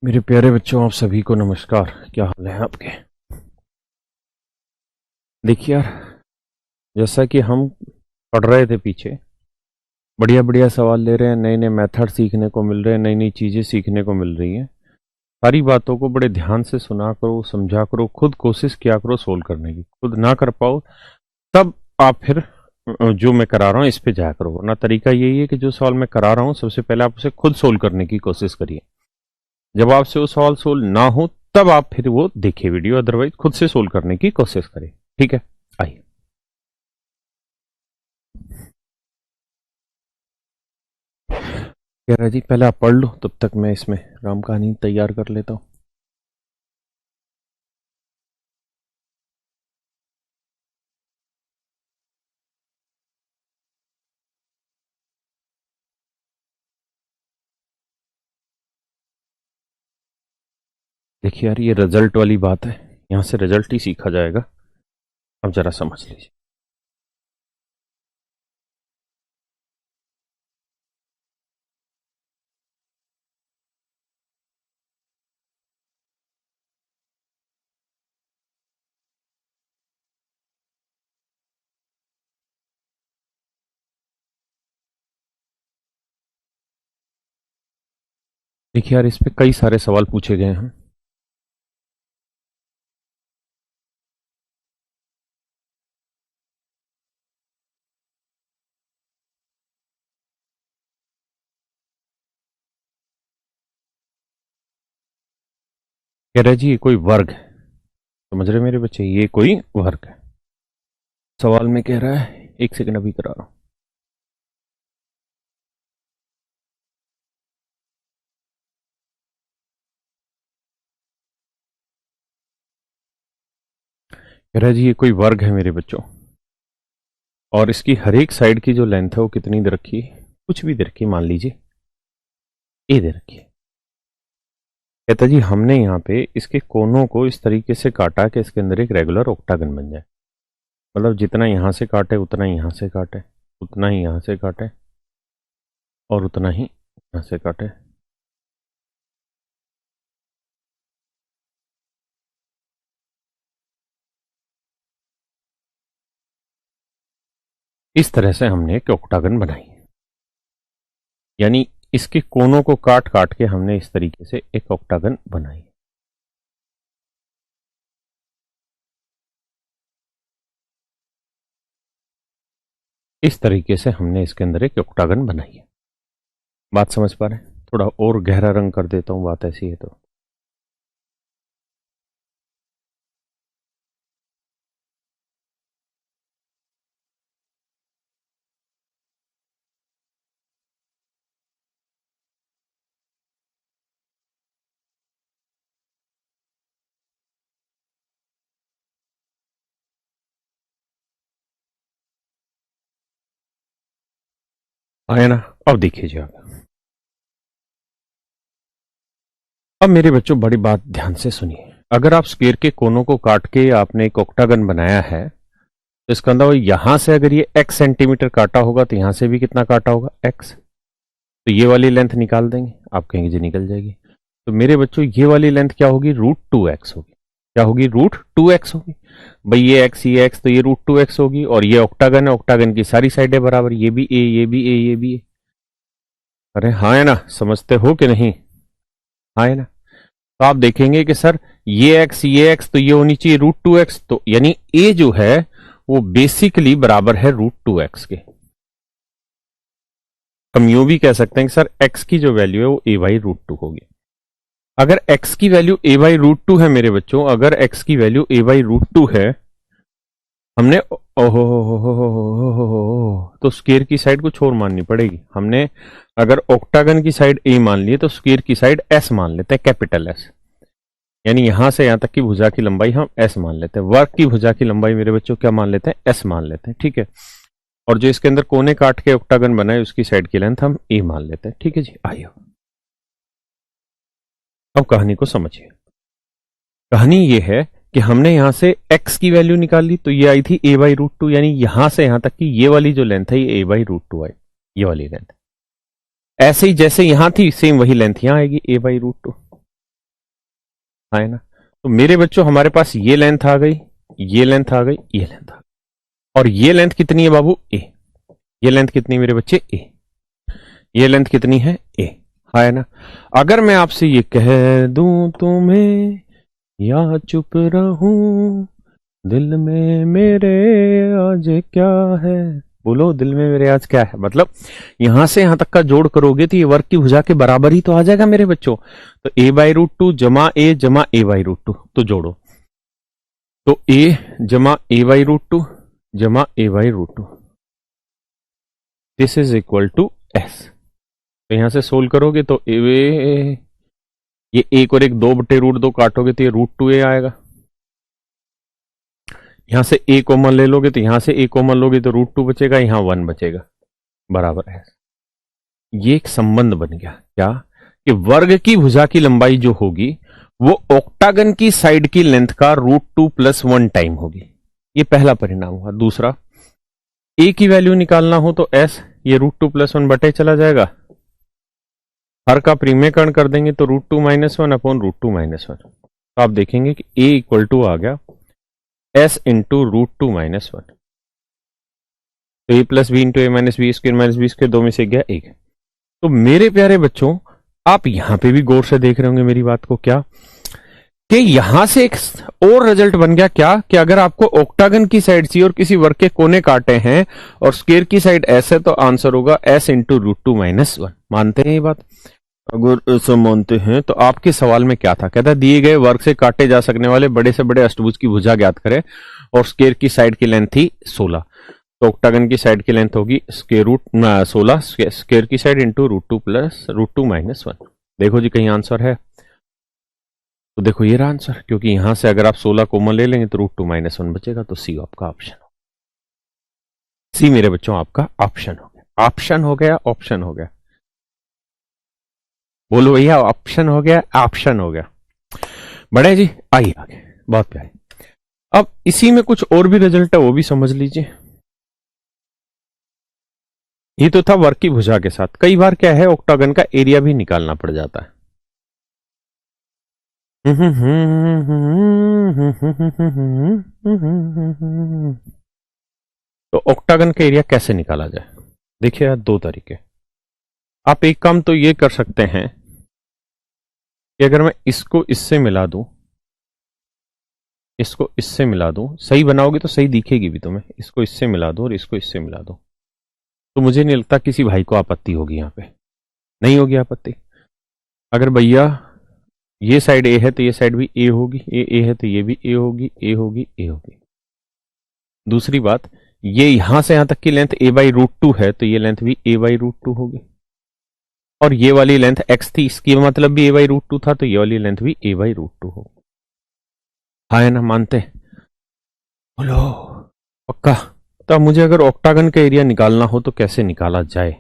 मेरे प्यारे बच्चों, आप सभी को नमस्कार। क्या हाल है आपके? देखिए यार, जैसा कि हम पढ़ रहे थे पीछे, बढ़िया बढ़िया सवाल ले रहे हैं, नए नए मेथड सीखने को मिल रहे हैं, नई नई चीज़ें सीखने को मिल रही हैं। सारी बातों को बड़े ध्यान से सुना करो, समझा करो, खुद कोशिश किया करो सोल्व करने की। खुद ना कर पाओ तब आप फिर जो मैं करा रहा हूँ इस पे जाया करो। वरना तरीका यही है कि जो सवाल मैं करा रहा हूँ सबसे पहले आप उसे खुद सोल्व करने की कोशिश करिए। जब आपसे वो सवाल सोल्व ना हो तब आप फिर वो देखिए वीडियो, अदरवाइज खुद से सोल्व करने की कोशिश करें। ठीक है, आइए। कह रहा जी पहले आप पढ़ लो, तब तक मैं इसमें राम कहानी तैयार कर लेता हूँ। देखिए यार, ये रिजल्ट वाली बात है, यहाँ से रिजल्ट ही सीखा जाएगा। अब जरा समझ लीजिए। देखिए यार, इस पे कई सारे सवाल पूछे गए हैं। कह रहा है जी ये कोई वर्ग है। समझ रहे मेरे बच्चे, ये कोई वर्ग है। सवाल में कह रहा है, एक सेकंड अभी करा रहा हूं। कह रहा है जी ये कोई वर्ग है मेरे बच्चों, और इसकी हर एक साइड की जो लेंथ है वो कितनी दे रखी है? कुछ भी दे रखी, मान लीजिए ए दे रखी है। कहता जी हमने यहाँ पे इसके कोनों को इस तरीके से काटा कि इसके अंदर एक रेगुलर ऑक्टागन बन जाए। मतलब जितना यहाँ से काटे उतना ही यहाँ से काटे, उतना ही यहाँ से काटे, और उतना ही यहाँ से काटे। इस तरह से हमने एक ऑक्टागन बनाई, यानी इसके कोनों को काट काट के हमने इस तरीके से एक ऑक्टागन बनाई। इस तरीके से हमने इसके अंदर एक ऑक्टागन बनाई है। बात समझ पा रहे हैं? थोड़ा और गहरा रंग कर देता हूं, बात ऐसी है तो। आया ना? अब देखिए आप। अब मेरे बच्चों बड़ी बात ध्यान से सुनिए। अगर आप स्क्वायर के कोनों को काट के आपने एक ऑक्टागन बनाया है, तो इसका अंदर यहां से अगर ये x सेंटीमीटर काटा होगा तो यहां से भी कितना काटा होगा? x। तो ये वाली लेंथ निकाल देंगे, आप कहेंगे जी निकल जाएगी। तो मेरे बच्चों ये वाली लेंथ क्या होगी? √2x होगी। क्या होगी? √2x होगी। भाई ये x, ये x, तो ये √2x होगी। और ये ऑक्टागन है, ऑक्टागन की सारी साइडें बराबर, ये भी a, ये भी a, ये भी a। अरे हाँ है ना? समझते हो कि नहीं? हाँ है ना? तो आप देखेंगे कि सर ये x, ये x, तो ये होनी चाहिए √2x। तो यानी a जो है वो बेसिकली बराबर है √2x के। हम यूं भी कह सकते हैं कि सर x की जो वैल्यू है वो a/√2 होगी। अगर x की वैल्यू a/√2 है मेरे बच्चों, अगर x की वैल्यू a/√2 है, हमने ओहो तो स्क्वायर की साइड कुछ और माननी पड़ेगी। हमने अगर ऑक्टागन की साइड a मान ली तो स्क्वायर की साइड s मान लेते हैं, कैपिटल S। यानी यहां से यहां तक की भुजा की लंबाई हम s मान लेते हैं। वर्ग की भुजा की लंबाई मेरे बच्चों क्या मान लेते हैं? s मान लेते हैं। ठीक है। और जो इसके अंदर कोने काट के ऑक्टागन बनाए उसकी साइड की लेंथ हम a मान लेते हैं। ठीक है जी, आइए अब कहानी को समझिए। कहानी ये है कि हमने यहां से x की वैल्यू निकाल ली, तो ये आई थी a/√2, यानी यहां से यहां तक की ये वाली जो लेंथ है ये a/√2 आई, ये वाली लेंथ। ऐसे ही जैसे यहां थी सेम वही लेंथ यहां आएगी a/√2। है ना। तो मेरे बच्चों हमारे पास ये लेंथ आ गई, ये लेंथ आ गई, ये लेंथ आ गई, और ये लेंथ कितनी है बाबू? ए। ये लेंथ कितनी मेरे बच्चे? ए। ये लेंथ कितनी है? ए, है ना। अगर मैं आपसे ये कह दूं तुम्हें या चुप रहूं, दिल में मेरे आज क्या है, बोलो दिल में मेरे आज क्या है। मतलब यहां से यहां तक का जोड़ करोगे तो ये वर्ग की भुजा के बराबर ही तो आ जाएगा मेरे बच्चों। तो a/√2 जमा a/√2, तो जोड़ो। तो a जमा a/√2 जमा a/√2, this is equal to s। तो यहां से सोल्व करोगे तो ये 1 और 1 2/√2 काटोगे तो ये √2a आएगा। यहां से a कॉमन ले लोगे तो यहां से a कॉमन लोगे तो √2 बचेगा, यहां 1 बचेगा, बराबर है। ये एक संबंध बन गया क्या, कि वर्ग की भुजा की लंबाई जो होगी वो ऑक्टागन की साइड की लेंथ का √2 + 1 टाइम होगी। ये पहला परिणाम हुआ। दूसरा, a की वैल्यू निकालना हो तो s, ये √2 + 1 बटे चला जाएगा, हर का प्रीमेयकरण कर देंगे तो √2 - 1 अपॉन √2 - 1। तो आप देखेंगे कि a इक्वल टू आ गया s इंटू √2 - 1। तो a + b into a - b² - b², दो में से गया 1। तो मेरे प्यारे बच्चों, आप यहां पे भी गौर से देख रहे होंगे मेरी बात को, क्या कि यहां से एक और रिजल्ट बन गया क्या, कि अगर आपको ऑक्टागन की साइड सी और किसी वर्ग के कोने काटे हैं और स्क्वायर की साइड s है, तो आंसर होगा s इंटू √2 - 1। मानते हैं ये बात? अगर ऐसा मानते हैं तो आपके सवाल में क्या था, कहता दिए गए वर्ग से काटे जा सकने वाले बड़े से बड़े अष्टभुज की भुजा ज्ञात करें और स्क्वायर की साइड की लेंथ थी 16। तो ऑक्टागन की साइड की लेंथ होगी स्क्वायर रूट 16, स्क्वायर की साइड इंटू √2 + √2 - 1। देखो जी कहीं आंसर है? तो देखो ये रहा आंसर, क्योंकि यहां से अगर आप 16 कॉमन ले लेंगे तो √2 - 1 बचेगा। तो सी आपका ऑप्शन, सी मेरे बच्चों आपका ऑप्शन हो गया। ऑप्शन हो गया, ऑप्शन हो गया, बोलो भैया ऑप्शन हो गया, ऑप्शन हो गया। बड़े जी आइए आगे, बहुत प्यारे। अब इसी में कुछ और भी रिजल्ट है, वो भी समझ लीजिए। ये तो था वर्ग की भुजा के साथ। कई बार क्या है, ऑक्टागन का एरिया भी निकालना पड़ जाता है। तो ऑक्टागन का एरिया कैसे निकाला जाए? देखिए यार, दो तरीके। आप एक काम तो ये कर सकते हैं कि अगर मैं इसको इससे मिला दूं, इसको इससे मिला दूं, सही बनाओगे तो सही दिखेगी भी तुम्हें। इसको इससे मिला दो और इसको इससे मिला दो, तो मुझे नहीं लगता किसी भाई को आपत्ति होगी। यहां पे नहीं होगी आपत्ति। अगर भैया ये साइड ए है तो ये साइड भी ए होगी, ए है तो ये भी ए होगी, ए होगी, ए होगी। दूसरी बात, ये यहां से यहां तक की लेंथ a/√2 है, तो ये लेंथ भी a/√2 होगी। और ये वाली लेंथ x थी, इसकी मतलब भी a/√2 था, तो ये वाली लेंथ भी a/√2 होगी। हाँ ना, मानते? बोलो पक्का? तो अब मुझे अगर ऑक्टागन का एरिया निकालना हो तो कैसे निकाला जाए?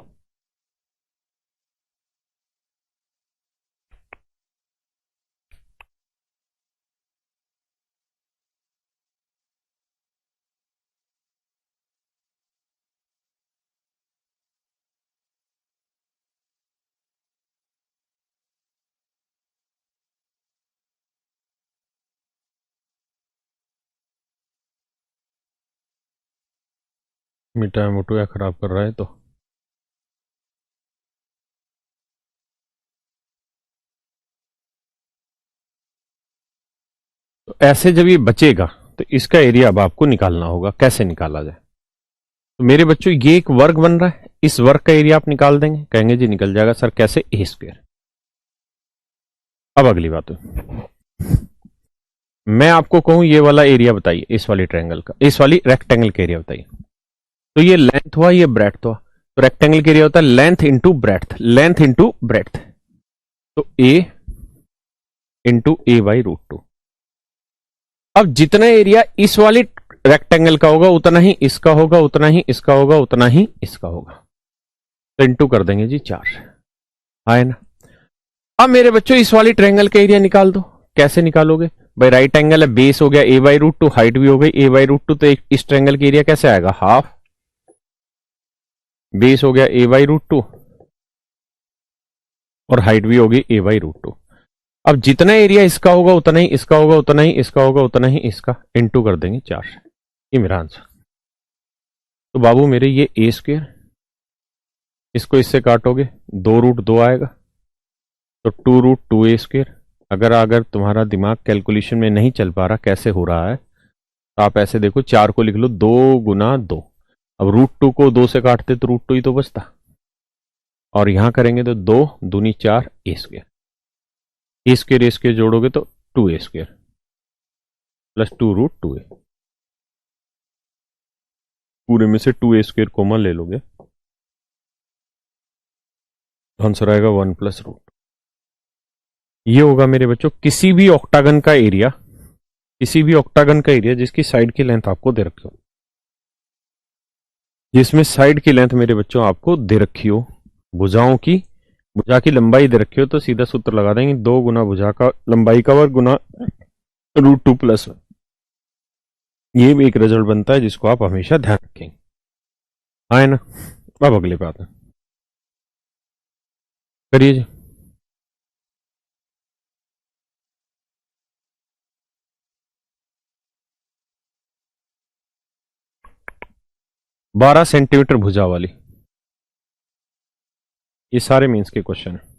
मिटा मोटू या खराब कर रहा है तो ऐसे जब ये बचेगा तो इसका एरिया अब आपको निकालना होगा। कैसे निकाला जाए? तो मेरे बच्चों, ये एक वर्ग बन रहा है, इस वर्ग का एरिया आप निकाल देंगे। कहेंगे जी निकल जाएगा सर, कैसे? a²। अब अगली बात, मैं आपको कहूं ये वाला एरिया बताइए, इस वाली ट्रायंगल का, इस वाली रेक्टेंगल का एरिया बताइए। तो ये लेंथ हुआ, ये ब्रेड्थ हुआ। तो रेक्टेंगल का एरिया होता है length into breadth, length into breadth. तो a इंटू a/√2। अब जितना एरिया इस वाली रेक्टेंगल का होगा उतना ही इसका होगा, उतना ही इसका होगा, उतना ही इसका होगा। तो इंटू कर देंगे जी 4, है ना। अब मेरे बच्चों इस वाली ट्रायंगल का एरिया निकाल दो। कैसे निकालोगे भाई? राइट एंगल है, बेस हो गया a/√2, हाइट भी हो गई a/√2, तो इस ट्रायंगल का एरिया कैसे आएगा? हाफ। बेस हो गया a/√2 और हाइट भी होगी a/√2। अब जितना एरिया इसका होगा उतना ही इसका होगा, उतना ही इसका होगा, उतना ही इसका, इनटू कर देंगे 4। ये मेरा आंसर। तो बाबू मेरे ये ए स्क्वायर, इसको इससे काटोगे 2√2 आएगा, तो 2√2a स्क्वायर। अगर तुम्हारा दिमाग कैलकुलेशन में नहीं चल पा रहा कैसे हो रहा है, तो आप ऐसे देखो, 4 को लिख लो 2 × 2। अब √2 को 2 से काटते तो √2 ही तो बचता, और यहां करेंगे तो 2 दूनी 4 a स्क्वायर। ए स्क्वायर जोड़ोगे तो 2a स्क्वायर प्लस 2√2a। पूरे में से 2a स्क्वायर कॉमन ले लोगे, आंसर आएगा 1 + √। ये होगा मेरे बच्चों किसी भी ऑक्टागन का एरिया, किसी भी ऑक्टागन का एरिया जिसकी साइड की लेंथ आपको दे रखी हो, जिसमें साइड की लेंथ मेरे बच्चों आपको दे रखी हो, भुजाओं की, भुजा की लंबाई दे रखी हो, तो सीधा सूत्र लगा देंगे 2 × भुजा का लंबाई का वर्ग गुना √2 + 1। ये भी एक रिजल्ट बनता है जिसको आप हमेशा ध्यान रखेंगे। हाँ ना। अब अगले बात है, करिए जी। 12 सेंटीमीटर भुजा वाली, ये सारे मीन्स के क्वेश्चन है।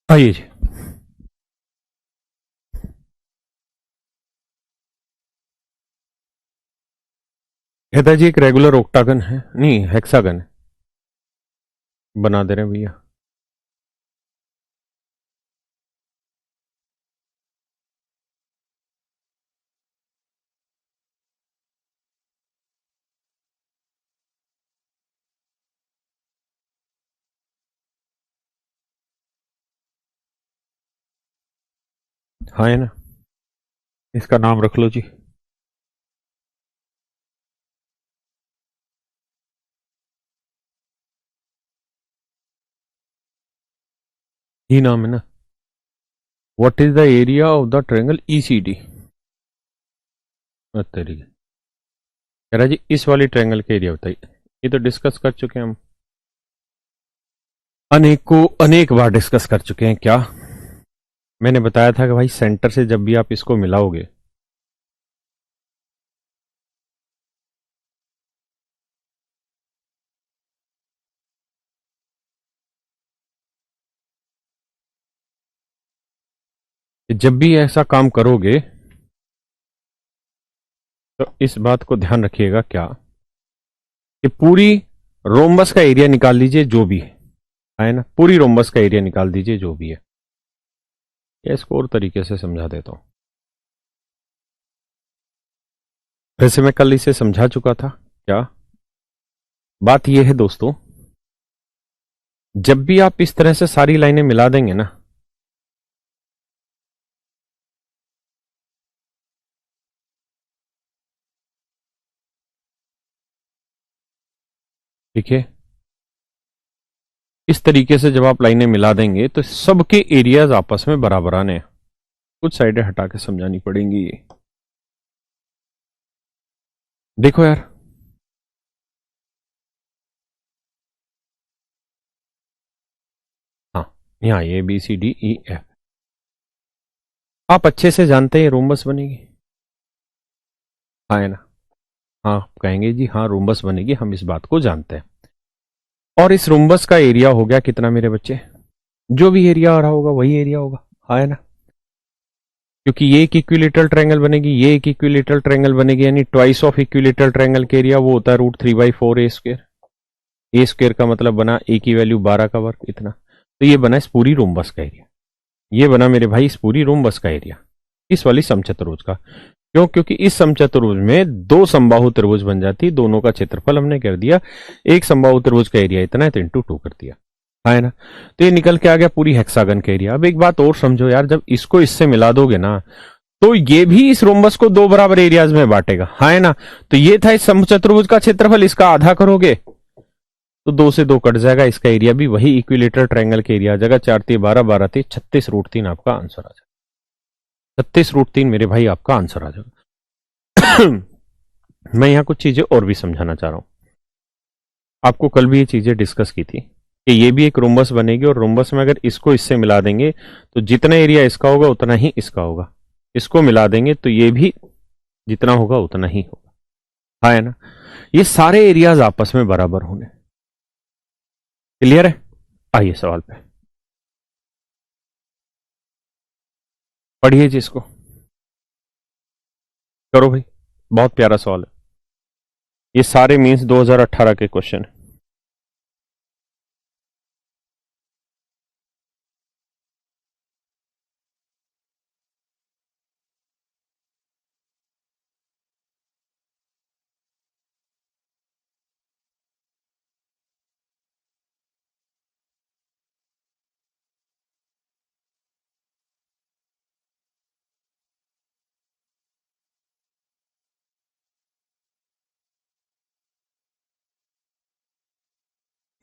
आइए जी। कहता जी एक रेगुलर ऑक्टागन है, नहीं हेक्सागन है, बना दे रहे हैं भैया। हाँ है ना, इसका नाम रख लो जी। ही नाम है ना। What is the area of the triangle ECD. तरीके कह रहा जी इस वाली ट्रायंगल का एरिया बताइए। ये तो डिस्कस कर चुके हैं हम, अनेक बार डिस्कस कर चुके हैं। क्या मैंने बताया था कि भाई सेंटर से जब भी आप इसको मिलाओगे, जब भी ऐसा काम करोगे तो इस बात को ध्यान रखिएगा क्या कि पूरी रोम्बस का एरिया निकाल लीजिए जो भी है ना, पूरी रोम्बस का एरिया निकाल दीजिए जो भी है। या इसको और तरीके से समझा देता हूं, वैसे मैं कल इसे समझा चुका था। क्या बात यह है दोस्तों, जब भी आप इस तरह से सारी लाइनें मिला देंगे ना, ठीक है, इस तरीके से जब आप लाइनें मिला देंगे तो सबके एरियाज आपस में बराबर आने, कुछ साइडें हटा के समझानी पड़ेंगी। ये देखो यार, हाँ यहां A B C D E F आप अच्छे से जानते हैं रोम्बस बनेगी। हाँ है ना, हाँ कहेंगे जी हाँ रोम्बस बनेगी, हम इस बात को जानते हैं। और इस रोम्बस का एरिया हो गया कितना मेरे बच्चे, जो भी एरिया आ रहा होगा वही एरिया होगा। हाँ है ना, क्योंकि ये एक इक्विलेटरल ट्रायंगल बनेगी, ये एक इक्विलेटरल ट्रायंगल बनेगी, यानी ट्वाइस ऑफ इक्विलेटरल ट्रायंगल के एरिया वो होता है √3/4 ए स्क्वायर। ए स्क्वायर का मतलब बना ए की वैल्यू 12 का वर्ग, इतना। तो ये बना इस पूरी रोम्बस का एरिया। ये बना मेरे भाई इस पूरी रोम्बस का एरिया, इस वाली समचतुर्भुज का। क्यों? क्योंकि इस समचतुर्भुज में दो समबाहु त्रिभुज बन जाती, दोनों का क्षेत्रफल हमने कर दिया, एक समबाहु त्रिभुज का एरिया इतना है तो इंटू 2 कर दिया, है ना। तो ये निकल के आ गया पूरी हेक्सागन का एरिया। अब एक बात और समझो यार, जब इसको इससे मिला दोगे ना तो ये भी इस रोम्बस को दो बराबर एरियाज में बांटेगा, है ना। तो ये था इस समचतुर्भुज का क्षेत्रफल, इसका आधा करोगे तो 2 से 2 कट जाएगा, इसका एरिया भी वही इक्विलेटरल ट्रायंगल के एरिया आ जाएगा। 4 3 12 12 3 36 रूट 3 आपका आंसर आ जाएगा। 36 रूट 3 मेरे भाई आपका आंसर आ जाएगा। मैं यहां कुछ चीजें और भी समझाना चाह रहा हूं। आपको कल भी ये चीजें डिस्कस की थी कि ये भी एक रोम्बस बनेगी, और रोम्बस में अगर इसको इससे मिला देंगे तो जितना एरिया इसका होगा उतना ही इसका होगा, इसको मिला देंगे तो ये भी जितना होगा उतना ही होगा, है ना। ये सारे एरियाज आपस में बराबर होंगे। क्लियर है? आइए सवाल पे पढ़िए जी, इसको करो भाई, बहुत प्यारा सवाल है ये, सारे मीन्स 2018 के क्वेश्चन है।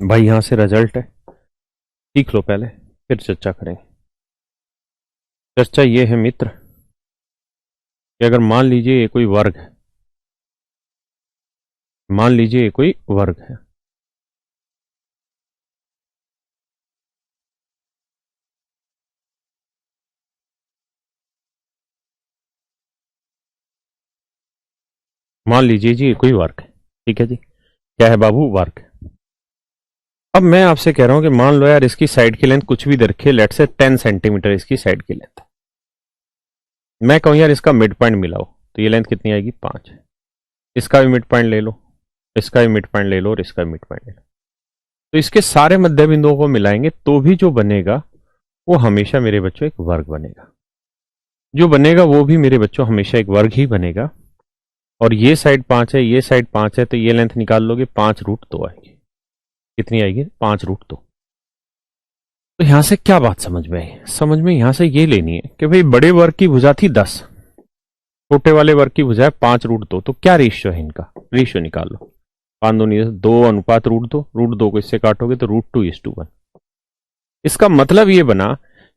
भाई यहां से रिजल्ट है, सीख लो पहले फिर चर्चा करेंगे। चर्चा ये है मित्र कि अगर मान लीजिए ये कोई वर्ग है, मान लीजिए ये कोई वर्ग है, मान लीजिए जी ये कोई वर्ग है, ठीक है जी। क्या है बाबू? वर्ग। अब मैं आपसे कह रहा हूं कि मान लो यार इसकी साइड की लेंथ कुछ भी दे रखी, लेट से 10 सेंटीमीटर इसकी साइड की लेंथ। मैं कहूं यार इसका मिड पॉइंट मिलाओ, तो ये लेंथ कितनी आएगी? 5। इसका भी मिड पॉइंट ले लो, इसका भी मिड पॉइंट ले लो, और इसका भी मिड पॉइंट ले लो। तो इसके सारे मध्य बिंदुओं को मिलाएंगे तो भी जो बनेगा वो हमेशा मेरे बच्चों एक वर्ग बनेगा। जो बनेगा वो भी मेरे बच्चों हमेशा एक वर्ग ही बनेगा। और ये साइड 5 है, ये साइड 5 है, तो ये लेंथ निकाल लोगे, 5 रूट 2 आएगी। कितनी आएगी? 5 रूट 2। तो यहां से क्या बात समझ में आई? समझ में यहां से ये लेनी है कि भाई बड़े वर्ग की भुजा थी 10, छोटे वाले वर्ग की भुजा है 5 रूट 2, तो क्या रेशियो है इनका? रेशियो निकाल लो। 5 2 नहीं 2 अनुपात रूट 2, रूट 2 को इससे काटोगे तो रूट 2:1। इसका मतलब ये बना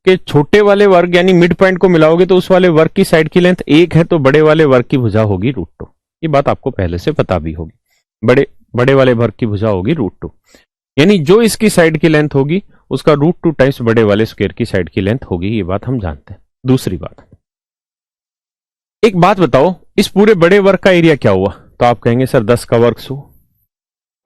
कि छोटे वाले वर्ग यानी मिड पॉइंट को मिलाओगे तो उस वाले वर्ग की साइड की लेंथ 1 है, तो बड़े वाले वर्ग की भुजा होगी रूट 2। ये बात आपको पहले से पता भी होगी। बड़े वाले वर्ग की भुजा होगी रूट 2, यानी जो इसकी साइड की लेंथ होगी उसका रूट 2 टाइम्स बड़े वाले स्क्वायर की साइड की लेंथ होगी। ये बात हम जानते हैं। दूसरी बात, एक बात बताओ, इस पूरे बड़े वर्ग का एरिया क्या हुआ? तो आप कहेंगे सर 10 का वर्ग 100।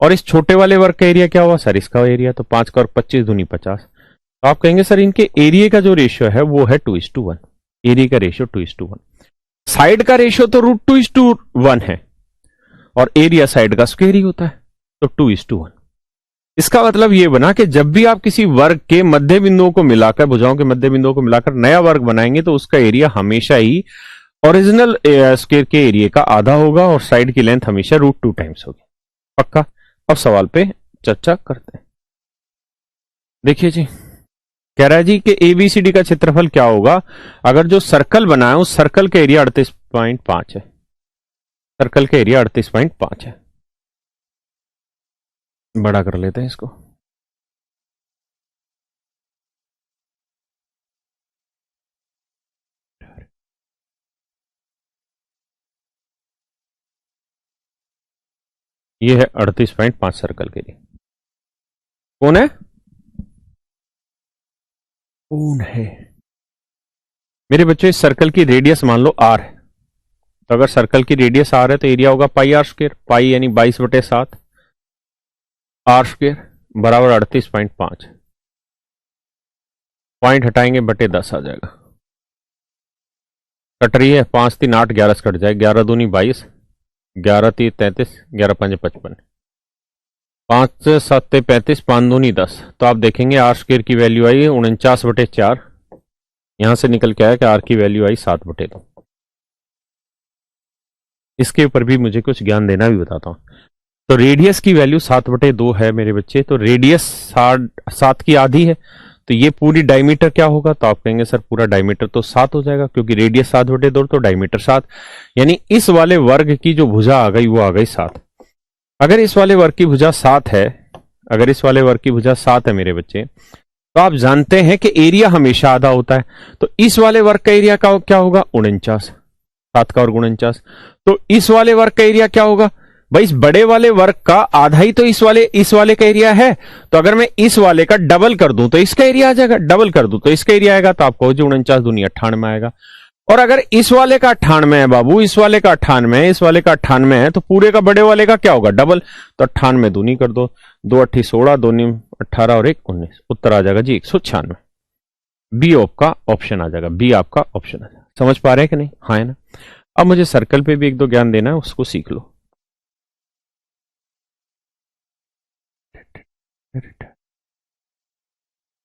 और इस छोटे वाले वर्ग का एरिया क्या हुआ? सर इसका एरिया तो 5 का वर्ग 25 दूनी 50। तो आप कहेंगे सर इनके एरिया का जो रेशियो है वो है 2:1। एरिया का रेशियो 2:1। साइड का रेशियो तो रूट 2:1 है, और एरिया साइड का स्क्वायर ही होता है, तो 2:1। इसका मतलब यह बना कि जब भी आप किसी वर्ग के मध्य बिंदुओं को मिलाकर, भुजाओं के मध्य बिंदुओं को मिलाकर नया वर्ग बनाएंगे तो उसका एरिया हमेशा ही ओरिजिनल स्क्वायर के एरिया का आधा होगा, और साइड की लेंथ हमेशा रूट 2 टाइम्स होगी। पक्का? अब सवाल पे चर्चा करते हैं। देखिए जी, कह रहा है जी कि एबीसीडी का क्षेत्रफल क्या होगा अगर जो सर्कल बना है उस सर्कल का एरिया 38.5 है। सर्कल का एरिया 38.5 है। बड़ा कर लेते हैं इसको। ये है 38.5 सर्कल के लिए। कौन है? कौन है मेरे बच्चों? इस सर्कल की रेडियस मान लो आर है, तो अगर सर्कल की रेडियस आर है तो एरिया होगा पाई आर स्क्वायर। पाई यानी 22/7 आर स्क्वायर बराबर 38.5। पॉइंट हटाएंगे बटे 10 आ जाएगा। कट रही है 5 3 8 11 से कट जाए, 11 दूनी 22, 11 3 33, 11 5 55, 5 7 35, 5 दूनी 10। तो आप देखेंगे आर स्क्वायर की वैल्यू आई है 49/4 यहां से निकल के आया कि आर की वैल्यू आई 7/2। इसके ऊपर भी मुझे कुछ ज्ञान देना भी बताता हूं। तो रेडियस की वैल्यू 7/2 है मेरे बच्चे, तो रेडियस 7 की आधी है, तो ये पूरी डायमीटर क्या होगा, तो आप कहेंगे सर पूरा डायमीटर तो 7 हो जाएगा, क्योंकि रेडियस 7/2 तो डायमीटर 7, यानी इस वाले वर्ग की जो भुजा आ गई वो आ गई 7। अगर इस वाले वर्ग की भुजा 7 है, अगर इस वाले वर्ग की भुजा 7 है मेरे बच्चे, तो आप जानते हैं कि एरिया हमेशा आधा होता है, तो इस वाले वर्ग का एरिया का क्या होगा, 49, 7 का और 49। तो इस वाले वर्ग का एरिया क्या होगा भाई, इस बड़े वाले वर्ग का आधा ही तो इस वाले का एरिया है, तो अगर मैं इस वाले का डबल कर दूं तो इसका एरिया आ जाएगा, डबल कर दूं तो इसका एरिया आएगा, तो आपको 49×2 98 आएगा। और अगर इस वाले का 98 है बाबू, इस वाले का 98 है, इस वाले का 98 है, तो पूरे का बड़े वाले का क्या होगा, डबल, तो 98 दूनी कर दो, 2×8 16, 2×9 18 और 1 19, उत्तर आ जाएगा जी 196। बी आपका ऑप्शन आ जाएगा, बी आपका ऑप्शन आ जाएगा। समझ पा रहे हैं कि नहीं, हाँ है ना। अब मुझे सर्कल पे भी एक दो ज्ञान देना है, उसको सीख लो।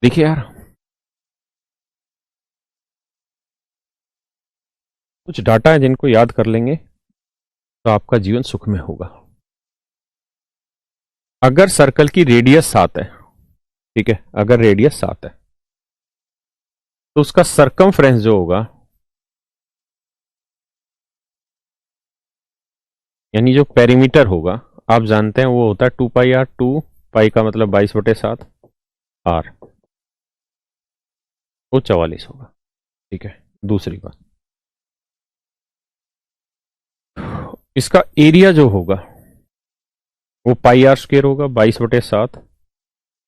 देखिए यार, कुछ डाटा है जिनको याद कर लेंगे तो आपका जीवन सुख में होगा। अगर सर्कल की रेडियस 7 है, ठीक है, अगर रेडियस 7 है, तो उसका सरकमफ्रेंस जो होगा, यानी जो पेरीमीटर होगा, आप जानते हैं वो होता है 2πr, 2 पाई का मतलब 22/7, आर, वो 44 होगा। ठीक है, दूसरी बात, इसका एरिया जो होगा वो πr² होगा, 22/7,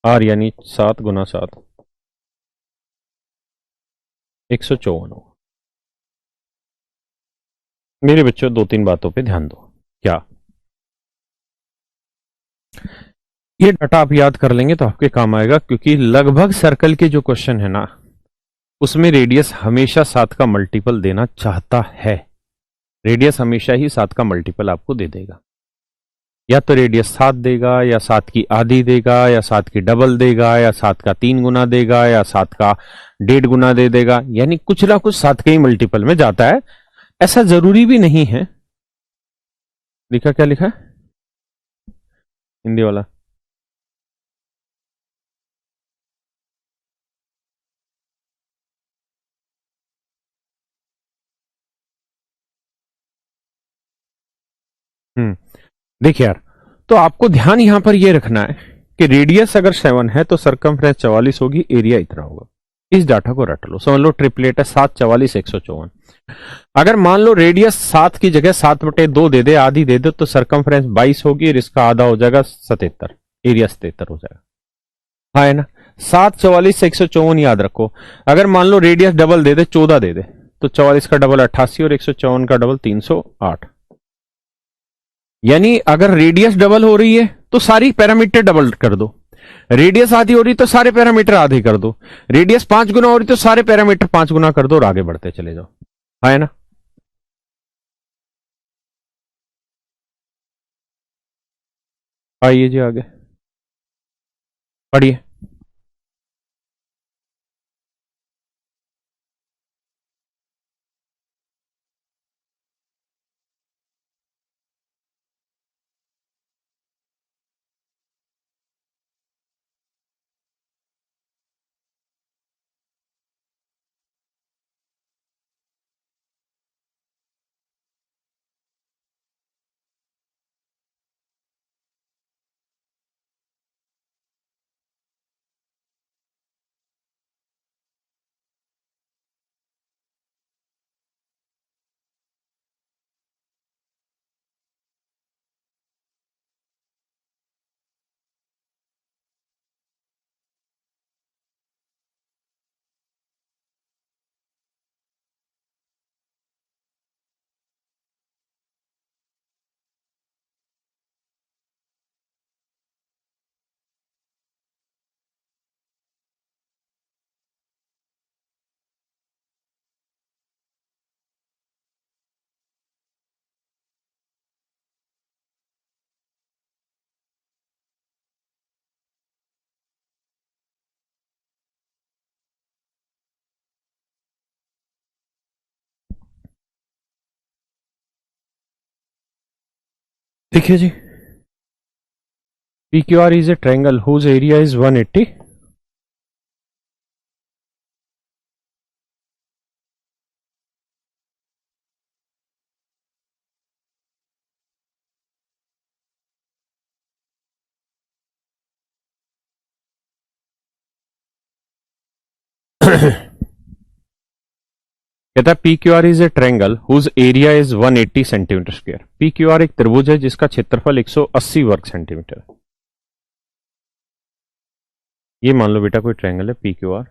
आर यानी 7×7, 154 होगा। मेरे बच्चों, दो तीन बातों पे ध्यान दो। क्या ये डाटा आप याद कर लेंगे तो आपके काम आएगा, क्योंकि लगभग सर्कल के जो क्वेश्चन है ना, उसमें रेडियस हमेशा 7 का मल्टीपल देना चाहता है। रेडियस हमेशा ही 7 का मल्टीपल आपको दे देगा, या तो रेडियस 7 देगा, या 7 की आधी देगा, या 7 की डबल देगा, या 7 का 3 गुना देगा, या 7 का 1.5 गुना दे देगा, यानी कुछ ना कुछ 7 के ही मल्टीपल में जाता है। ऐसा जरूरी भी नहीं है। लिखा, क्या लिखा है हिंदी वाला? देखिए यार, तो आपको ध्यान यहां पर यह रखना है कि रेडियस अगर 7 है तो सरकमफ्रेंस 44 होगी, एरिया इतना होगा। इस डाटा को रट लो, समझ लो ट्रिपलेट है, 7 44 154। अगर मान लो रेडियस 7 की जगह 7/2 दे दे, आधी दे दे, तो सरकमफ्रेंस 22 होगी और इसका आधा हो जाएगा 77, एरिया 77 हो जाएगा। हाँ है ना। 7 44 154 याद रखो। अगर मान लो रेडियस डबल दे दे, 14 दे दे, तो 44 का डबल 88 और 154 का डबल 308। यानी अगर रेडियस डबल हो रही है तो सारी पैरामीटर डबल कर दो, रेडियस आधी हो रही तो सारे पैरामीटर आधे कर दो, रेडियस 5 गुना हो रही तो सारे पैरामीटर 5 गुना कर दो और आगे बढ़ते चले जाओ। हाँ है ना। आइए जी आगे पढ़िए। देखिए जी, PQR is a triangle whose area is 180. कहता है PQR is a triangle whose area is 180 centimetre square. PQR एक त्रिभुज है जिसका क्षेत्रफल 180 वर्ग सेंटीमीटर है। ये मान लो बेटा कोई ट्रायंगल है PQR।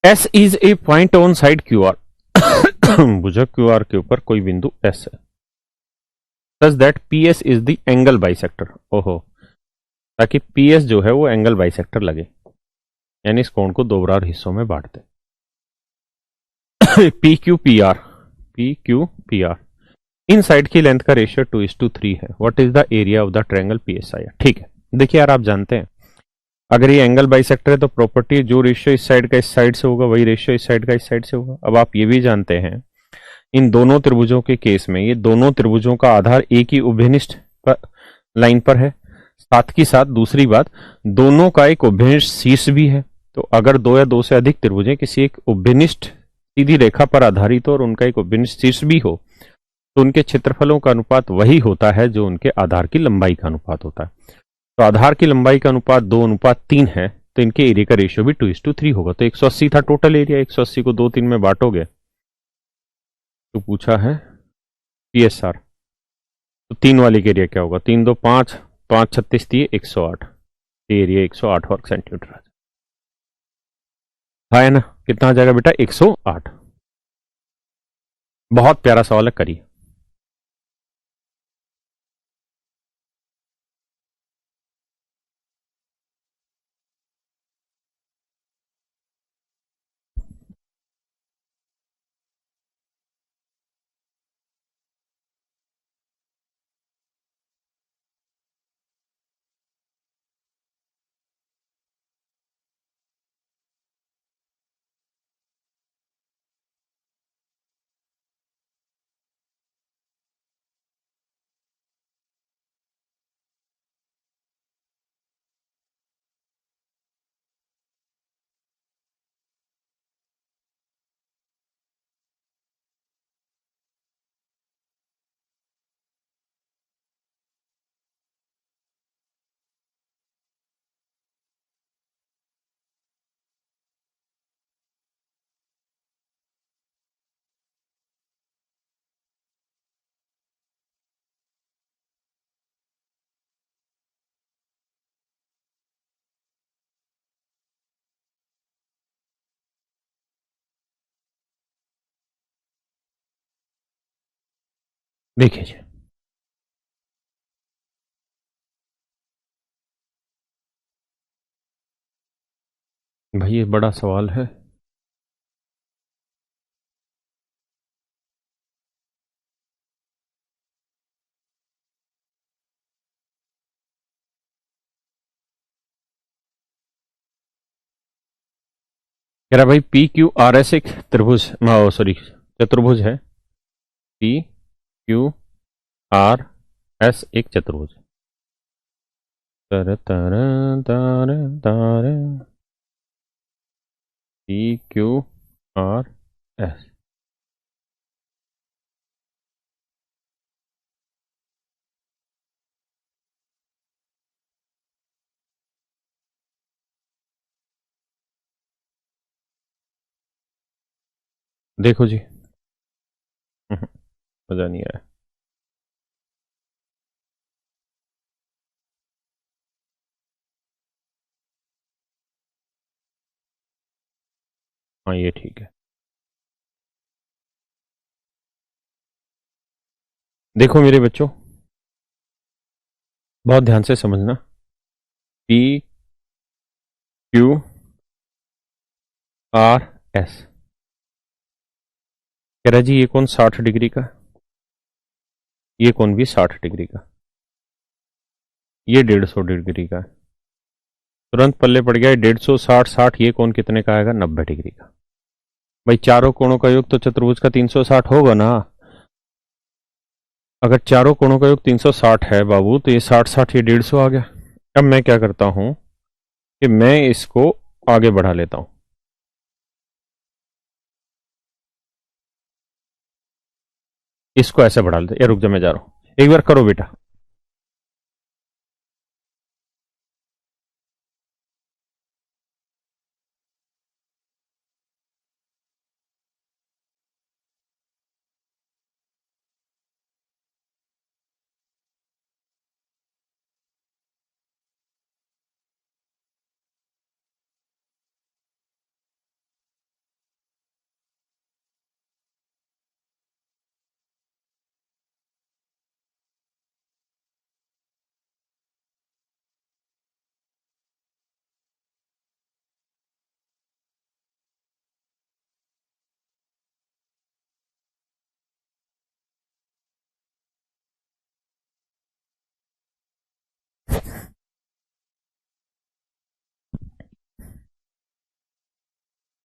S is a point on side QR। भुजा QR के ऊपर कोई बिंदु S है। Such that PS is the angle bisector. ओहो, ताकि PS जो है वो एंगल बाइसेक्टर लगे, यानी इस कोण को दो बराबर हिस्सों में बांट दे। PQPR इन साइड की लेंथ का रेशियो 2:3 है। What is the area of the triangle PSI? ठीक है, देखिए यार, आप जानते हैं अगर ये एंगल बाइसेक्टर है तो प्रॉपर्टी जो रेशियो इस साइड का इस साइड से होगा वही रेशियो इस साइड का इस साइड से होगा। अब आप ये भी जानते हैं इन दोनों त्रिभुजों के केस में ये दोनों त्रिभुजों का आधार एक ही उभयनिष्ठ लाइन पर है। साथ ही साथ दूसरी बात, दोनों का एक उभयनिष्ठ शीर्ष भी है। तो अगर दो या दो से अधिक त्रिभुजें किसी एक उभयनिष्ठ सीधी रेखा पर आधारित हो और उनका एक उभयनिष्ठ शीर्ष भी हो तो उनके क्षेत्रफलों का अनुपात वही होता है जो उनके आधार की लंबाई का अनुपात होता है। तो आधार की लंबाई का अनुपात 2:3 है, तो इनके एरिया का रेशियो भी 2:3 होगा। तो 180 था टोटल एरिया, 180 को 2 3 में बांटोगे तो पूछा है PSR, तो 3 वाले के एरिया क्या होगा? 3 2 5, 5 36 दिए 108, एरिया 108 वर्ग सेंटीमीटर है ना। कितना आ जाएगा बेटा? 108। बहुत प्यारा सवाल है, करिए। देखिए जी, भाई ये बड़ा सवाल है। कह रहा भाई PQRS एक त्रिभुज, सॉरी चतुर्भुज है। PQRS एक चतुर्भुज। तर तर तर तर PQRS। देखो जी, मजा नहीं आया। हाँ ये ठीक है। देखो मेरे बच्चों, बहुत ध्यान से समझना। PQRS कह रहा जी ये कौन 60 डिग्री का, ये कौन भी 60 डिग्री का, ये 150 डिग्री का है। तुरंत पल्ले पड़ गया 150 60 60, ये कौन कितने का आएगा? 90 डिग्री का। भाई चारों कोणों का योग तो चतुर्भुज का 360 होगा ना। अगर चारों कोणों का योग 360 है बाबू, तो ये 60 60 ये 150 आ गया। अब मैं क्या करता हूं कि मैं इसको आगे बढ़ा लेता हूं। इसको ऐसे बढ़ा लेते, रुक जा मैं जा रहा हूं, एक बार करो बेटा।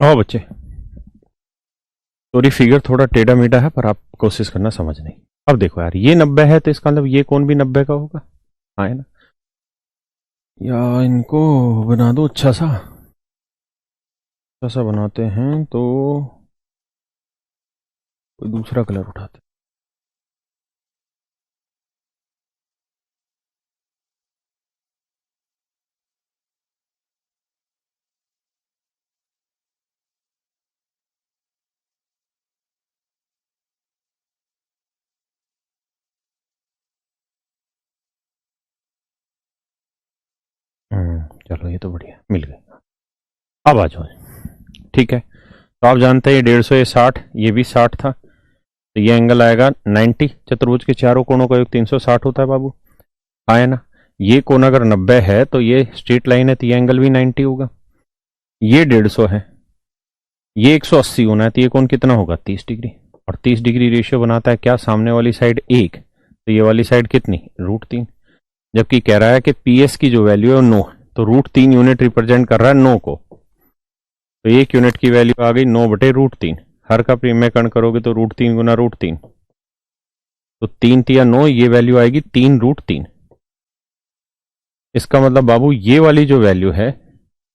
आओ बच्चे, सॉरी फिगर थोड़ा टेढ़ा मेढ़ा है, पर आप कोशिश करना समझने की। अब देखो यार, ये 90 है तो इसका मतलब ये कौन भी 90 का होगा। हाँ है ना। या इनको बना दो अच्छा सा बनाते हैं तो कोई दूसरा कलर उठाते चलो ये तो बढ़िया मिल गई। अब आ जाओ। ठीक है, तो आप जानते हैं ये 150, ये 60, ये भी 60 था, तो ये एंगल आएगा 90। चतुर्भुज के चारों कोणों का योग 360 होता है बाबू, आया ना। ये कोण अगर 90 है तो ये स्ट्रेट लाइन है, तो ये एंगल भी 90 होगा। ये 150 है, ये 180 होना है, तो ये कोण कितना होगा 30 डिग्री। और 30 डिग्री रेशियो बनाता है क्या, सामने वाली साइड 1, तो ये वाली साइड कितनी, √3। जबकि कह रहा है कि पीएस की जो वैल्यू है वो 9 है, तो √3 यूनिट रिप्रेजेंट कर रहा है 9 को। तो 1 यूनिट की वैल्यू आ गई 9/√3। हर का प्रीमेकरण करोगे तो √3 गुना √3, तो 3 × 9, ये वैल्यू आएगी 3√3। इसका मतलब बाबू ये वाली जो वैल्यू है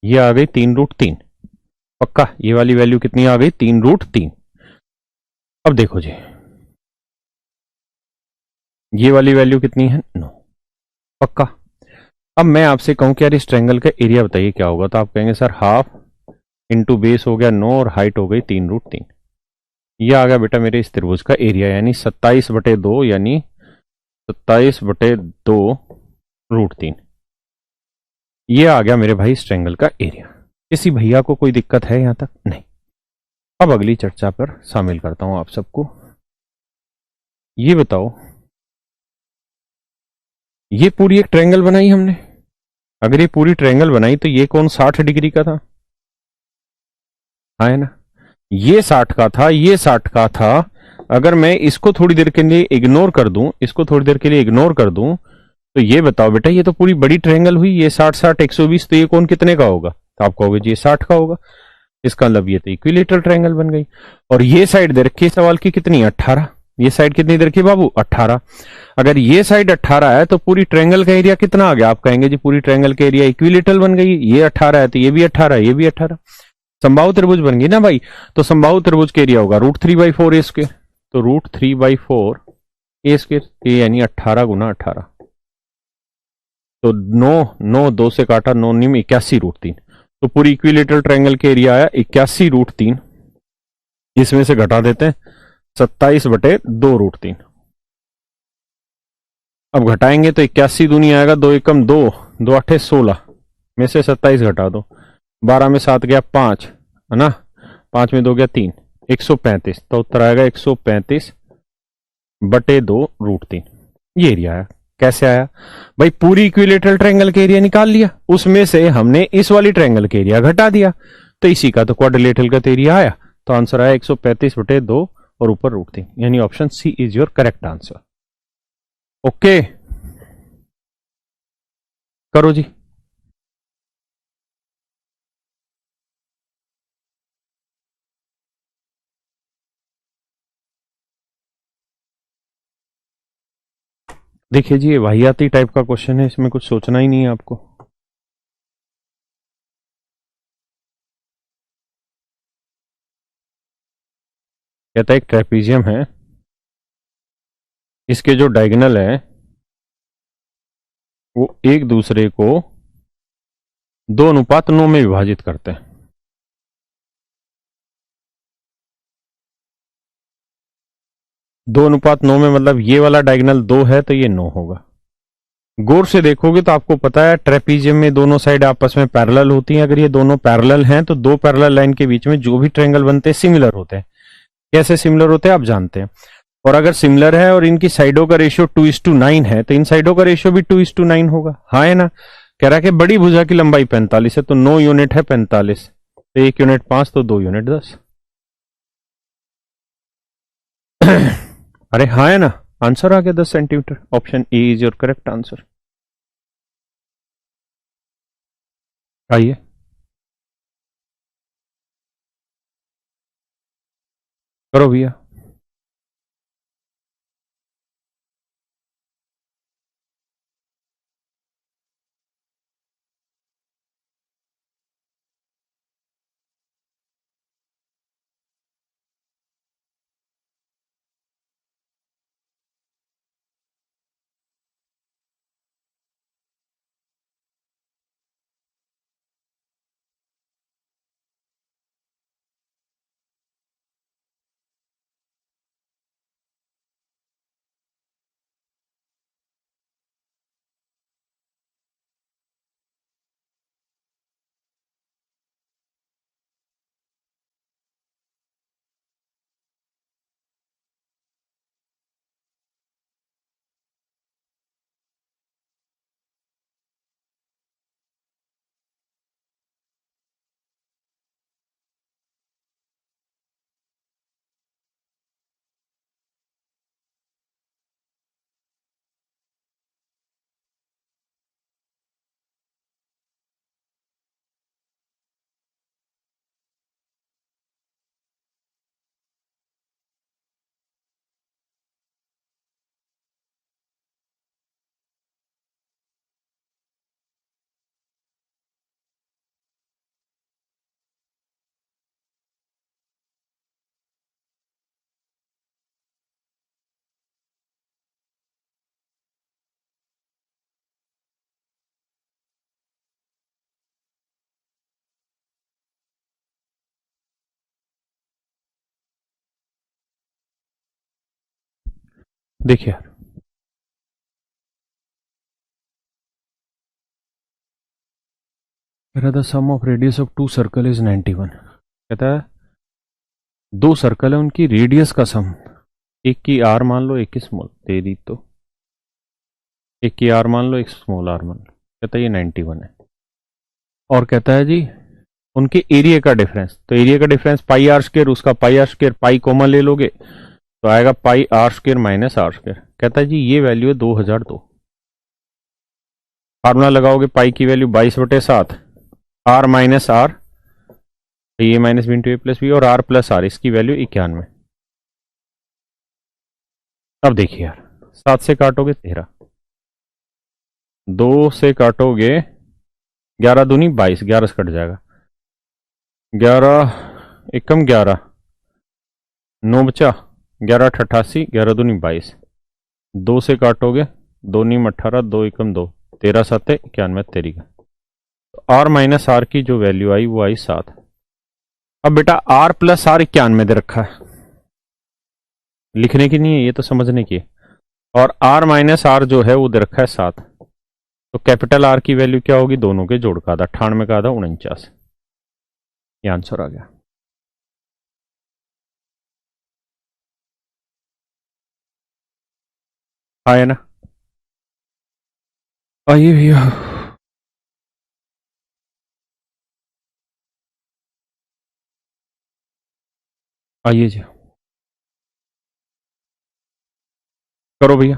ये आ गई 3√3। पक्का ये वाली वैल्यू कितनी आ गई, 3√3। अब देखो जी, ये वाली वैल्यू कितनी है, 9। पक्का। अब मैं आपसे कहूं कि यार इस ट्रायंगल का एरिया बताइए क्या होगा, तो आप कहेंगे सर हाफ इंटू बेस हो गया 9 और हाइट हो गई 3√3। ये आ गया बेटा मेरे इस त्रिभुज का एरिया, यानी 27/2, यानी 27/2 √3। ये आ गया मेरे भाई इस ट्रायंगल का एरिया। किसी भैया को कोई दिक्कत है यहां तक, नहीं। अब अगली चर्चा पर शामिल करता हूं आप सबको। ये बताओ, ये पूरी एक ट्रायंगल बनाई हमने। अगर ये पूरी ट्रायंगल बनाई तो ये कौन 60 डिग्री का था, हाँ है ना। ये 60 का था, ये 60 का था। अगर मैं इसको थोड़ी देर के लिए इग्नोर कर दूं, इसको थोड़ी देर के लिए इग्नोर कर दूं, तो ये बताओ बेटा, ये तो पूरी बड़ी ट्रायंगल हुई, ये 60 60 120, तो ये कौन कितने का होगा, तो आप कहोगे जी ये 60 का होगा। इसका मतलब ये तो इक्विलेटरल ट्रायंगल बन गई। और ये साइड दे रखी है सवाल की कितनी, 18। ये साइड कितनी दे रखी है बाबू, 18। अगर ये साइड 18 है तो पूरी ट्रायंगल का एरिया कितना आ गया, आप कहेंगे जी पूरी ट्रायंगल का एरिया इक्विलेटरल बन गई। ये 18 है तो ये भी 18, ये भी 18, समबाहु त्रिभुज बन गई ना भाई। तो समबाहु त्रिभुज के एरिया होगा √3/4 A²। तो √3/4 A², यानी 18 × 18। तो 9 9 2 से काटा, 9 9 81√3। तो पूरी इक्विलेटरल ट्रायंगल के एरिया आया 81√3। इसमें से घटा देते हैं 27/2 √3। अब घटाएंगे तो 81 दूनी आएगा, 2 एकम 2, 2 8 16 में से 27 घटा दो, 12 में 7 गया 5, है ना, 5 में 2 गया 3, 135। तो उत्तर आएगा 135/2 √3। ये एरिया आया। कैसे आया भाई, पूरी इक्विलेटरल ट्रायंगल के एरिया निकाल लिया, उसमें से हमने इस वाली ट्रायंगल के एरिया घटा दिया, तो इसी का तो क्वाड्रिलेटरल का तो एरिया आया। तो आंसर आया 135/2 और ऊपर √3, यानी option C is your correct answer. Okay, करो जी। देखिए जी, ये वाहियाती टाइप का क्वेश्चन है, इसमें कुछ सोचना ही नहीं है आपको। कहता है एक ट्रेपीजियम है, इसके जो डायगोनल है वो एक दूसरे को 2:9 में विभाजित करते हैं। 2:9 में मतलब ये वाला डायगोनल 2 है तो ये 9 होगा। गौर से देखोगे तो आपको पता है ट्रेपीजियम में दोनों साइड आपस में पैरेलल होती हैं। अगर ये दोनों पैरेलल हैं तो दो पैरेलल लाइन के बीच में जो भी ट्रायंगल बनते हैं सिमिलर होते हैं। कैसे सिमिलर होते हैं आप जानते हैं। और अगर सिमिलर है और इनकी साइडों का रेशियो 2:9 है तो इन साइडों का रेशियो भी 2:9 होगा। हाँ है ना। कह रहा है कि बड़ी भुजा की लंबाई 45 है तो 9 यूनिट है 45, तो 1 यूनिट 5 तो 2 यूनिट 10। अरे हाँ है ना। आंसर आ गया 10 centimetre. Option A is your correct answer. आइए करो भैया। देखिए the sum of radius of two circle is 91। कहता है दो सर्कल है उनकी रेडियस का सम, एक की आर मान लो एक की स्मॉल दे दी, तो एक की आर मान लो एक स्मॉल आर मान लो। कहता है ये 91 है। और कहता है जी उनके एरिया का डिफरेंस, तो एरिया का डिफरेंस पाई आर स्क्र, उसका pi R square pi common ले लोगे तो आएगा pi R square minus R square. कहता है जी ये वैल्यू है 2002। फार्मूला लगाओगे पाई की value 22/7, R minus R, A minus B into A plus B, और आर प्लस आर, इसकी वैल्यू 91। अब देखिए यार, 7 से काटोगे 13, 2 से काटोगे 11 दूनी 22, 11 से कट जाएगा, 11 एकम 11, 9 बचा, 11 8 88, 11 दूनी 22, 2 से काटोगे 2 नीम 18, 2 एकम 2, 13 7 91 तेरी का। तो आर माइनस आर की जो वैल्यू आई वो आई 7। अब बेटा आर प्लस आर 91 दे रखा है, लिखने की नहीं है ये तो समझने की है। और आर माइनस आर जो है वो दे रखा है 7। तो कैपिटल आर की वैल्यू क्या होगी, दोनों के जोड़ का आधा, 98 का आधा 49। ये आंसर आ गया। आया ना। आइए भैया। आइए जी। करो भैया।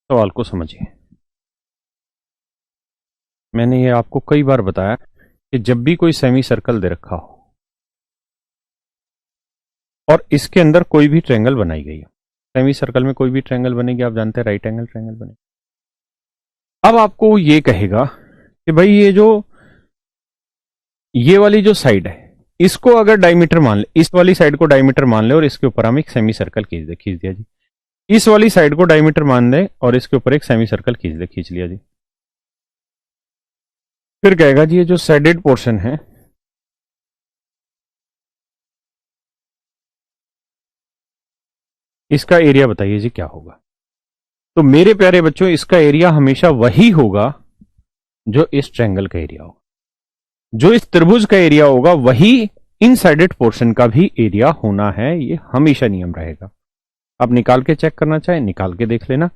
सवाल को समझिए। मैंने ये आपको कई बार बताया कि जब भी कोई सेमी सर्कल दे रखा हो और इसके अंदर कोई भी ट्रायंगल बनाई गई हो, सेमी सर्कल में कोई भी ट्रायंगल बनेगी, आप जानते हैं राइट एंगल ट्रायंगल बनेगी। अब आपको ये कहेगा कि भाई ये वाली जो साइड है इसको अगर डायमीटर मान ले, इस वाली साइड को डायमीटर मान ले और इसके ऊपर हम एक सेमी सर्कल खींच दिया जी। इस वाली साइड को डायमीटर मान ले और इसके ऊपर एक सेमी सर्कल खींच लिया जी। फिर कहेगा जी ये जो शेडेड पोर्शन है इसका एरिया बताइए जी क्या होगा। तो मेरे प्यारे बच्चों, इसका एरिया हमेशा वही होगा जो इस ट्रायंगल का एरिया होगा, जो इस त्रिभुज का एरिया होगा वही इन साइडेड पोर्शन का भी एरिया होना है। ये हमेशा नियम रहेगा। आप निकाल के चेक करना चाहे निकाल के देख लेना,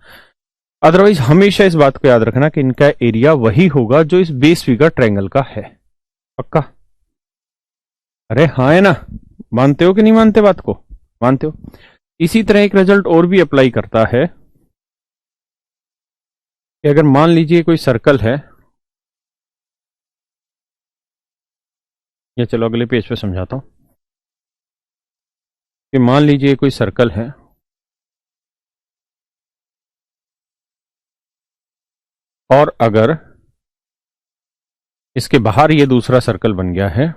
अदरवाइज हमेशा इस बात को याद रखना कि इनका एरिया वही होगा जो इस बेस फिगर ट्रायंगल का है। पक्का? अरे हाँ है ना? मानते हो कि नहीं मानते? बात को मानते हो? इसी तरह एक रिजल्ट और भी अप्लाई करता है कि अगर मान लीजिए कोई सर्कल है, या चलो अगले पेज पे समझाता हूं कि मान लीजिए कोई सर्कल है और अगर इसके बाहर ये दूसरा सर्कल बन गया है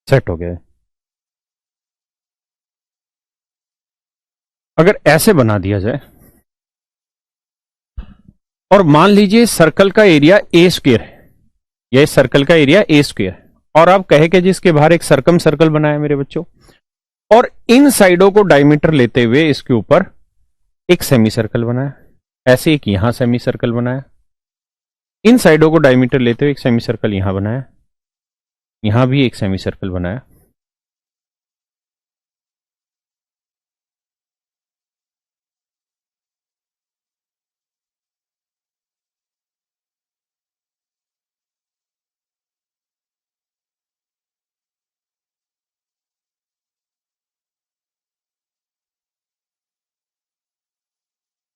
सेट हो गया। अगर ऐसे बना दिया जाए और मान लीजिए सर्कल का एरिया ए स्क्वायर है, यह सर्कल का एरिया ए स्क्वायर है, और आप कहे कि जिसके बाहर एक सर्कम सर्कल बनाया मेरे बच्चों, और इन साइडों को डायमीटर लेते हुए इसके ऊपर एक सेमी सर्कल बनाया, ऐसे एक यहां सेमी सर्कल बनाया, इन साइडों को डायमीटर लेते हुए एक सेमी सर्कल यहां बनाया, यहां भी एक सेमी सर्कल बनाया।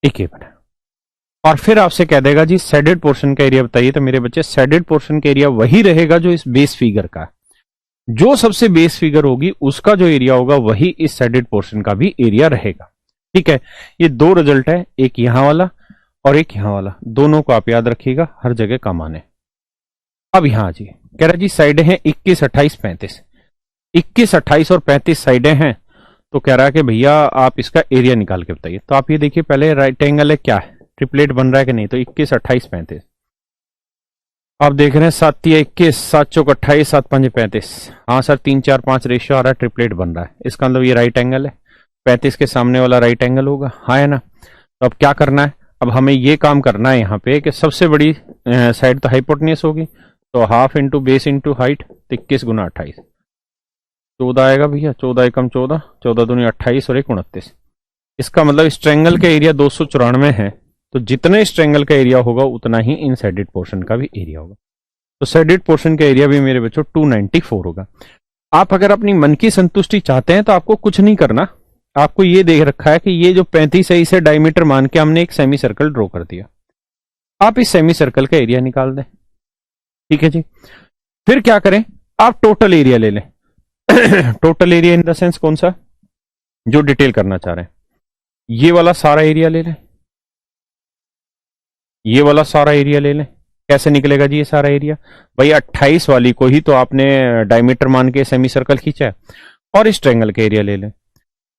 एक ये बना, और फिर आपसे कह देगा जी शेडेड पोर्शन का एरिया बताइए। तो मेरे बच्चे शेडेड पोर्शन का एरिया वही रहेगा जो इस बेस फिगर का, जो सबसे बेस फिगर होगी उसका जो एरिया होगा वही इस शेडेड पोर्शन का भी एरिया रहेगा। ठीक है, ये दो रिजल्ट है, एक यहां वाला और एक यहां वाला, दोनों को आप याद रखिएगा, हर जगह काम आने। अब यहां जी कह रहा जी साइडें हैं 21, 28, 35, 21, 28 और 35 साइडें हैं, तो कह रहा है कि भैया आप इसका एरिया निकाल के बताइए। तो आप ये देखिए पहले राइट एंगल है, क्या है, ट्रिपलेट बन रहा है कि नहीं, तो 21, 28, 35। आप देख रहे हैं 7 या 21, 7 चौक 28, 7 5 35। हाँ सर 3 4 5 रेशियो आ रहा है, ट्रिपलेट बन रहा है, इसका मतलब ये राइट एंगल है, 35 के सामने वाला राइट एंगल होगा। हाँ है ना? तो अब क्या करना है, अब हमें ये काम करना है यहाँ पे कि सबसे बड़ी साइड तो हाइपोटेन्यूस होगी, तो half into base into height, 21 गुना 28, 14 आएगा भैया, 14 एकम 14, 14 दूनी 28 और 1 29। इसका मतलब इस ट्रायंगल का एरिया 294 है, तो जितना इस ट्रायंगल का एरिया होगा उतना ही इन शेडेड पोर्शन का भी एरिया होगा। तो शेडेड पोर्शन का एरिया भी मेरे बच्चों 294 होगा। आप अगर अपनी मन की संतुष्टि चाहते हैं तो आपको कुछ नहीं करना, आपको ये देख रखा है कि ये जो 35 है इसे डायमीटर मान के हमने एक सेमी सर्कल ड्रॉ कर दिया, आप इस सेमी सर्कल का एरिया निकाल दें। ठीक है जी, फिर क्या करें, आप टोटल एरिया ले लें। Total area in the sense कौन सा, जो डिटेल करना चाह रहे हैं, ये वाला सारा एरिया ले लें, ये वाला सारा एरिया ले लें। कैसे निकलेगा जी ये सारा एरिया, भाई 28 वाली को ही तो आपने डायमीटर मान के सेमी सर्कल खींचा है, और इस ट्रायंगल का एरिया ले लें।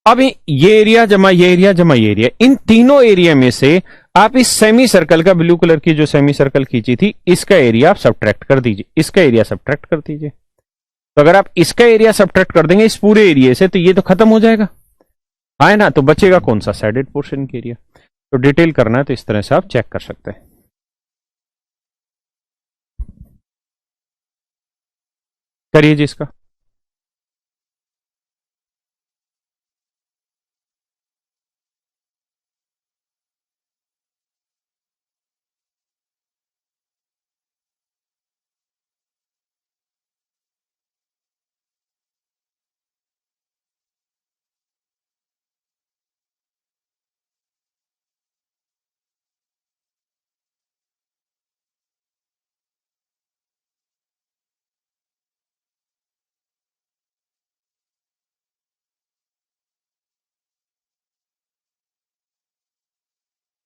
अब ये एरिया जमा ये एरिया जमा ये एरिया, इन तीनों एरिया में से आप इस सेमी सर्कल का, ब्लू कलर की जो सेमी सर्कल खींची थी, इसका एरिया आप सब्ट्रैक्ट कर दीजिए, इसका एरिया सब्ट्रैक्ट कर दीजिए। तो अगर आप इसका एरिया सब्ट्रैक्ट कर देंगे इस पूरे एरिया से, तो ये तो खत्म हो जाएगा, है ना। तो बचेगा कौन सा, साइडेड पोर्शन की एरिया। तो डिटेल करना है तो इस तरह से आप चेक कर सकते हैं। करिए जी इसका।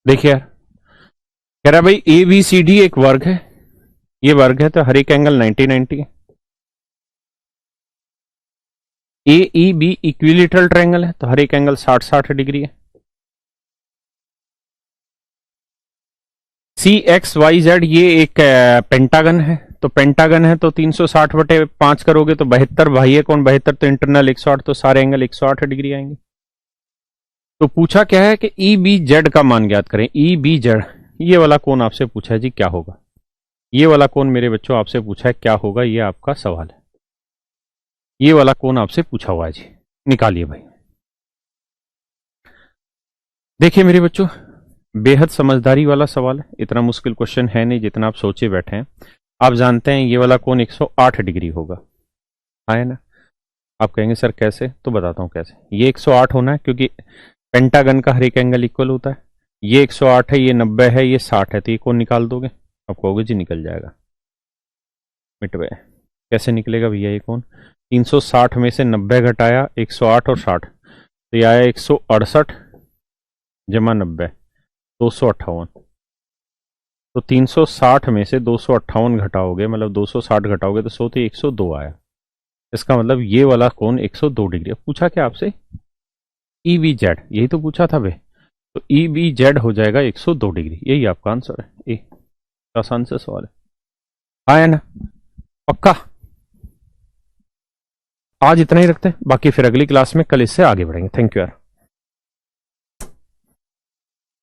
देखिए यार, कह रहा भाई ए बी सी डी एक वर्ग है, ये वर्ग है, तो हर एक एंगल 90 90 है। ए ई बी इक्विलेटरल ट्रायंगल है, तो हर एक एंगल 60 60 डिग्री है। सी एक्स वाई जेड ये एक पेंटागन है, तो पेंटागन है तो 360/5 करोगे तो 72, बाह्य कोण 72, तो इंटरनल 108, तो सारे एंगल 108 डिग्री आएंगे। तो पूछा क्या है कि ई बी जेड का मान ज्ञात करें। ई बी जेड, ये वाला कोण आपसे पूछा है जी क्या होगा, ये वाला कोण मेरे बच्चों आपसे पूछा है क्या होगा, ये आपका सवाल है। ये वाला कोण आपसे पूछा हुआ है जी, निकालिए भाई। देखिए मेरे बच्चों, बेहद समझदारी वाला सवाल है, इतना मुश्किल क्वेश्चन है नहीं जितना आप सोचे बैठे हैं। आप जानते हैं ये वाला कोण 108 डिग्री होगा, है ना। आप कहेंगे सर कैसे, तो बताता हूं कैसे। ये 108 होना है क्योंकि पेंटागन का हर एक एंगल इक्वल होता है। ये 108 है, ये 90 है, ये 60 है, तो ये कोण निकाल दोगे, आप कहोगे जी निकल जाएगा। मिट गए। कैसे निकलेगा भैया ये कोण, 360 में से 90 घटाया 108 और 60, तो ये आया 168 जमा 90, 258। तो 360 में से 258 घटाओगे, मतलब 260 घटाओगे तो 100, तो 102 आया। इसका मतलब ये वाला कोण 102 डिग्री। पूछा क्या आपसे, ई बी जेड, यही तो पूछा था भाई। तो ई बी जेड हो जाएगा 102 डिग्री, यही आपका आंसर है। ए, आसान से सवाल है, हाँ ना, पक्का। आज इतना ही रखते हैं, बाकी फिर अगली क्लास में कल इससे आगे बढ़ेंगे। थैंक यू यार।